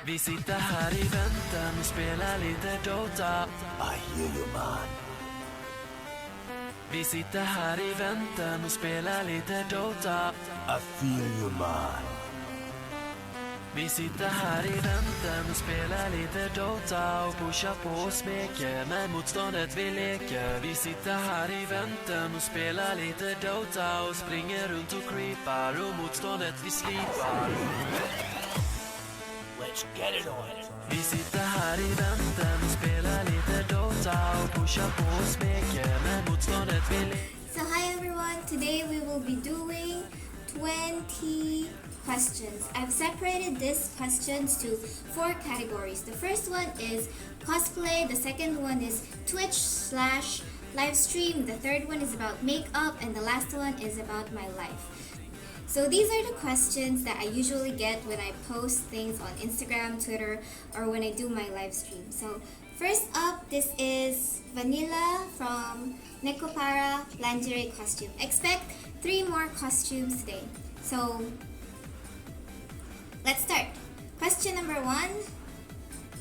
Vi sitter här i väntan och spelar lite Dota. I hear you, man. Vi sitter här i väntan och spelar lite Dota. I feel you, man. Vi sitter här i väntan och spelar lite Dota och pushar på och smeker med motståndet vi leker. Vi sitter här i väntan och spelar lite Dota och springer runt och creepar och motståndet vi slipar. Let's get it on. Vi sitter här i väntan och spelar lite Dota och pushar på och smeker med motståndet vi leker. So hi everyone, today we will be doing 20 questions. I've separated these questions to 4 categories. The first one is cosplay, the second one is Twitch/live stream, the third one is about makeup, and the last one is about my life. So these are the questions that I usually get when I post things on Instagram, Twitter, or when I do my live stream. So first up, this is Vanilla from Nekopara lingerie costume. Expect 3 more costumes today. So let's start. Question number 1.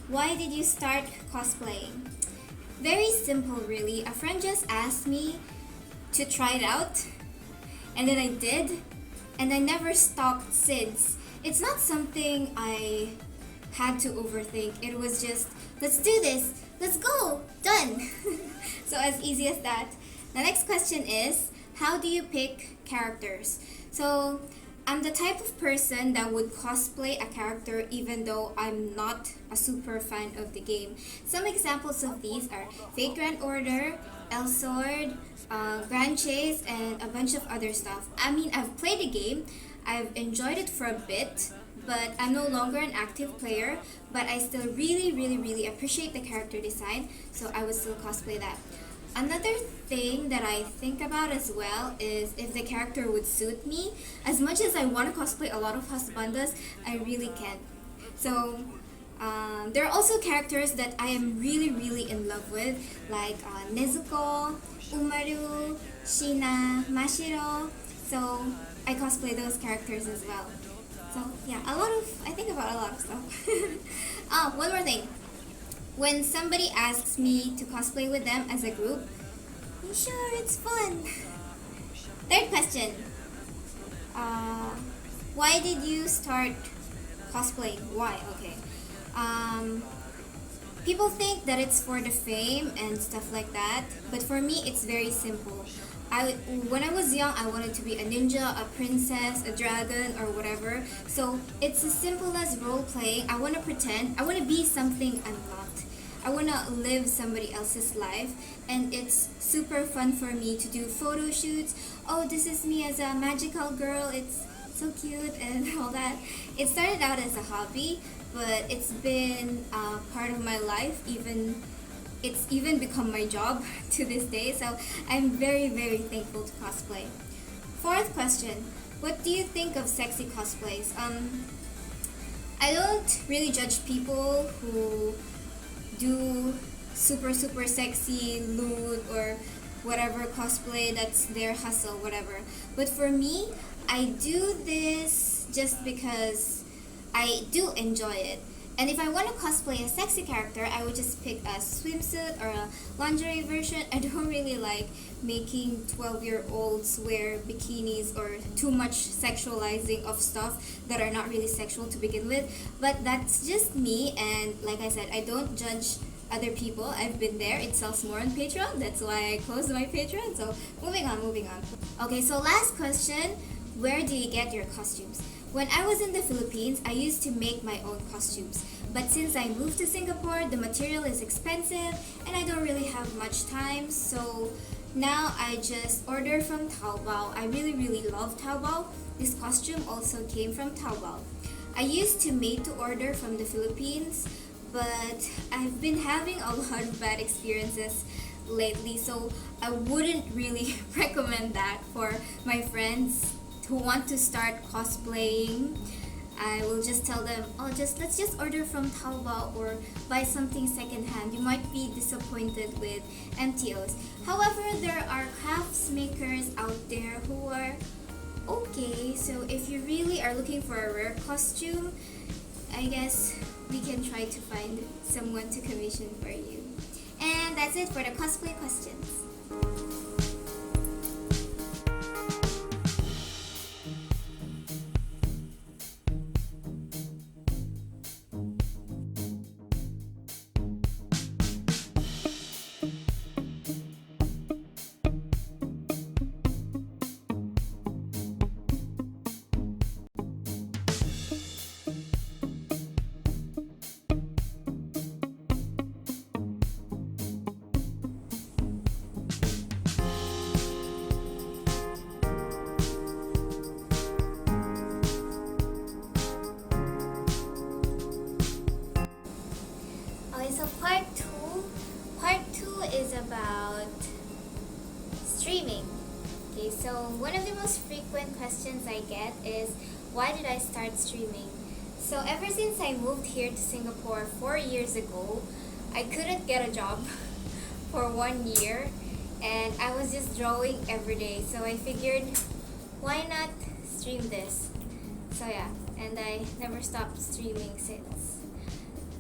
Why did you start cosplaying? Very simple really. A friend just asked me to try it out, and then I did, and I never stopped since. It's not something I had to overthink. It was just, let's do this, let's go, done. So as easy as that. The next question is, how do you pick characters? So I'm the type of person that would cosplay a character even though I'm not a super fan of the game. Some examples of these are Fate Grand Order, Elsword, Grand Chase, and a bunch of other stuff. I mean, I've played the game, I've enjoyed it for a bit, but I'm no longer an active player, but I still really appreciate the character design, so I would still cosplay that. Another thing that I think about as well is if the character would suit me. As much as I want to cosplay a lot of husbandas, I really can't. So there are also characters that I am really in love with, like Nezuko, Umaru, Shina, Mashiro. So I cosplay those characters as well. So yeah, I think about a lot of stuff. One more thing. When somebody asks me to cosplay with them as a group, you sure it's fun? Third question. Why did you start cosplaying? Why? Okay. People think that it's for the fame and stuff like that, but for me it's very simple. When I was young, I wanted to be a ninja, a princess, a dragon, or whatever. So it's as simple as role playing. I want to pretend. I want to be something I'm not. I want to live somebody else's life, and it's super fun for me to do photo shoots. Oh, this is me as a magical girl. It's so cute and all that. It started out as a hobby, but it's been part of my life. It's even become my job to this day, so I'm very thankful to cosplay. Fourth question, what do you think of sexy cosplays? I don't really judge people who do super sexy loot or whatever cosplay, that's their hustle, whatever. But for me, I do this just because I do enjoy it. And if I want to cosplay a sexy character, I would just pick a swimsuit or a lingerie version. I don't really like making 12-year-olds wear bikinis or too much sexualizing of stuff that are not really sexual to begin with. But that's just me, and like I said, I don't judge other people. I've been there. It sells more on Patreon. That's why I closed my Patreon. So moving on. Okay, so last question, where do you get your costumes? When I was in the Philippines, I used to make my own costumes. But since I moved to Singapore, the material is expensive and I don't really have much time. So now I just order from Taobao. I really love Taobao. This costume also came from Taobao. I used to made to order from the Philippines, but I've been having a lot of bad experiences lately. So I wouldn't really recommend that for my friends who want to start cosplaying. I will just tell them, let's just order from Taobao or buy something secondhand. You might be disappointed with MTOs. However, there are crafts makers out there who are okay. So if you really are looking for a rare costume, I guess we can try to find someone to commission for you. And that's it for the cosplay questions. Okay, so part two. Part two is about streaming. Okay, so one of the most frequent questions I get is, why did I start streaming? So ever since I moved here to Singapore 4 years ago, I couldn't get a job for 1 year, and I was just drawing every day. So I figured, why not stream this? So yeah, and I never stopped streaming since.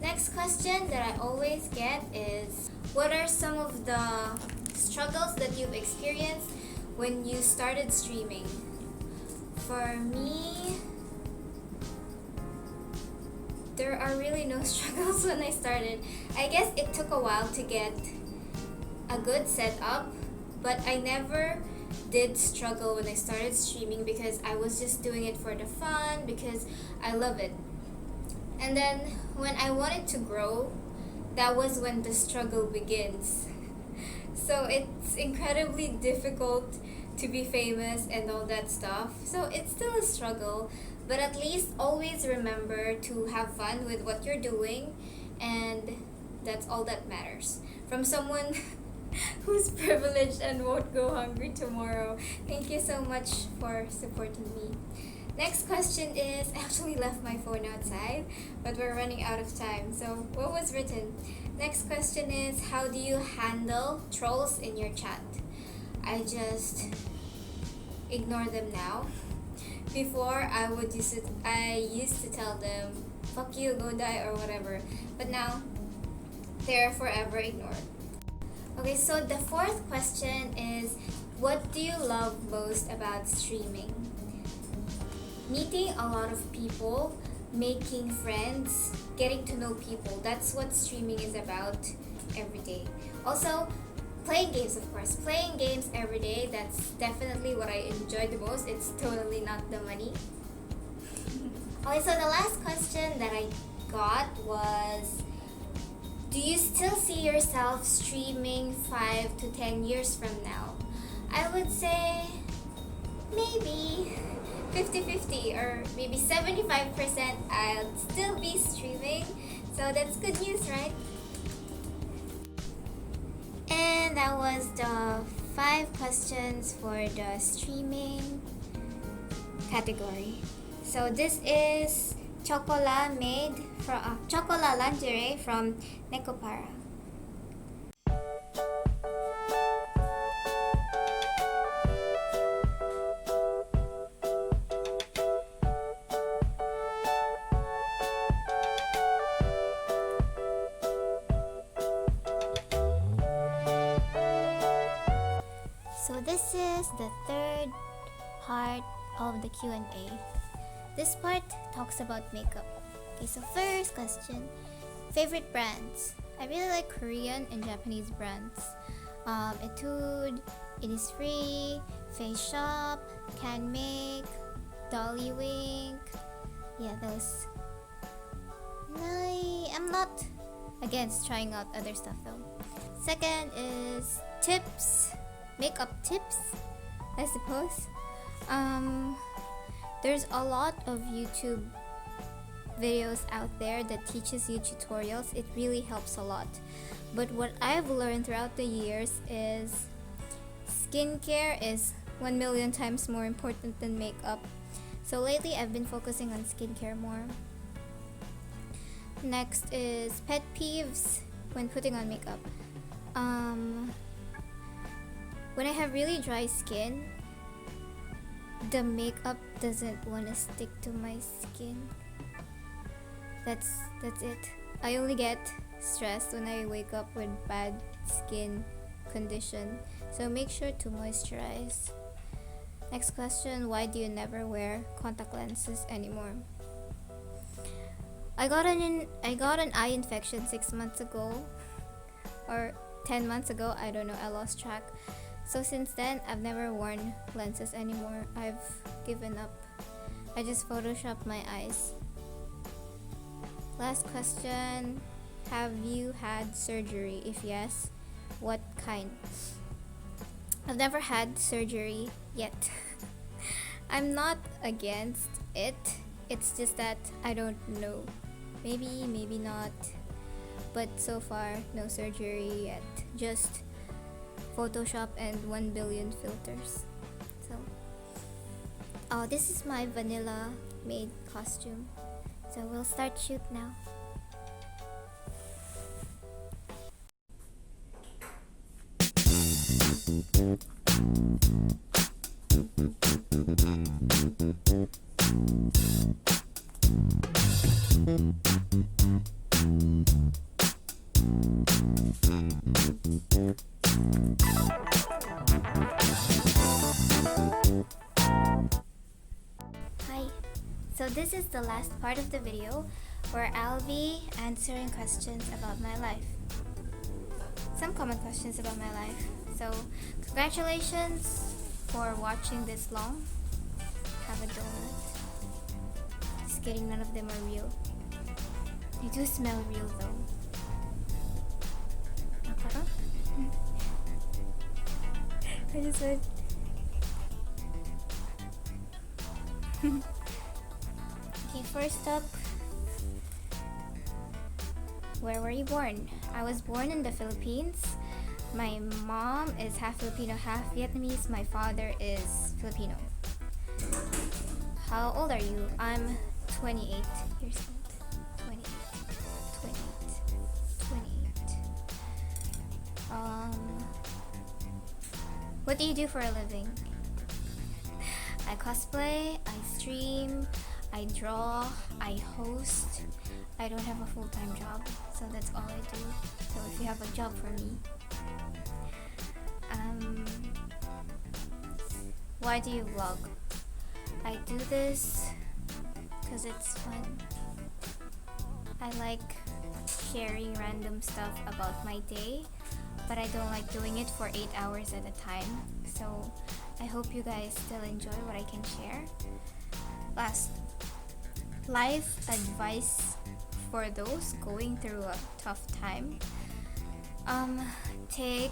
Next question that I always get is, what are some of the struggles that you've experienced when you started streaming? For me, there are really no struggles when I started. I guess it took a while to get a good setup, but I never did struggle when I started streaming because I was just doing it for the fun, because I love it. And then when I wanted to grow, that was when the struggle begins. So it's incredibly difficult to be famous and all that stuff. So it's still a struggle, but at least always remember to have fun with what you're doing, and that's all that matters. From someone who's privileged and won't go hungry tomorrow. Thank you so much for supporting me. Next question is, I actually left my phone outside, but we're running out of time. So what was written? Next question is, how do you handle trolls in your chat? I just ignore them now. Before I used to tell them, fuck you, go die, or whatever. But now, they're forever ignored. Okay, so the fourth question is, what do you love most about streaming? Meeting a lot of people, making friends, getting to know people. That's what streaming is about every day. Also, playing games, of course. Playing games every day, that's definitely what I enjoy the most. It's totally not the money. Okay, so the last question that I got was, do you still see yourself streaming 5 to 10 years from now? I would say maybe 50-50, or maybe 75% I'll still be streaming. So that's good news, right? And that was the 5 questions for the streaming category. So this is Chocola made from Chocola lingerie from Necopara. So this is the third part of the Q&A. This part talks about makeup. Okay, so first question, favorite brands. I really like Korean and Japanese brands. Etude, Innisfree, Face Shop, Can Make, Dolly Wink. Yeah, those. I'm not against trying out other stuff though. Second is tips. Makeup tips, I suppose. There's a lot of YouTube videos out there that teaches you tutorials. It really helps a lot. But what I've learned throughout the years is skincare is 1,000,000 times more important than makeup. So lately I've been focusing on skincare more. Next is pet peeves when putting on makeup. When I have really dry skin, the makeup doesn't want to stick to my skin. That's it. I only get stressed when I wake up with bad skin condition. So make sure to moisturize. Next question, why do you never wear contact lenses anymore? I got an eye infection 6 months ago or 10 months ago, I don't know, I lost track. So since then, I've never worn lenses anymore. I've given up. I just Photoshop my eyes. Last question, have you had surgery? If yes, what kind? I've never had surgery yet. I'm not against it. It's just that I don't know. Maybe, maybe not. But so far, no surgery yet. Just Photoshop and 1 billion filters. So, oh, this is my vanilla made costume. So we'll start shoot now. Hi. So this is the last part of the video where I'll be answering questions about my life. Some common questions about my life. So congratulations for watching this long. Have a donut. Just kidding, none of them are real. They do smell real though. Nakarot? I just went. Okay, first up, where were you born? I was born in the Philippines. My mom is half Filipino, half Vietnamese. My father is Filipino. How old are you? I'm 28 years old. 28. 28. What do you do for a living? I cosplay, I stream, I draw, I host. I don't have a full-time job, so that's all I do. So if you have a job for me. Why do you vlog? I do this because it's fun. I like sharing random stuff about my day, but I don't like doing it for 8 hours at a time. So I hope you guys still enjoy what I can share. Last, life advice for those going through a tough time. Take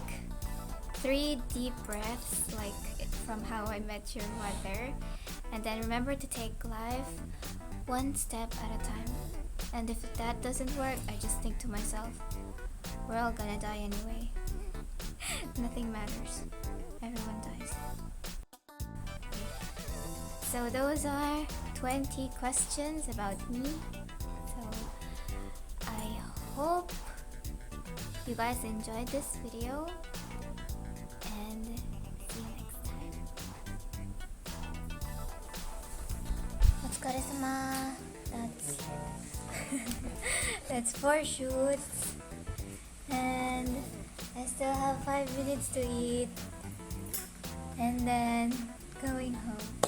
3 deep breaths, like from How I Met Your Mother, and then remember to take life one step at a time. And if that doesn't work, I just think to myself, we're all gonna die anyway. Nothing matters. Everyone dies. So those are 20 questions about me. So I hope you guys enjoyed this video, and see you next time. Otsukaresama. That's 4 shoots, and I still have 5 minutes to eat, and then going home.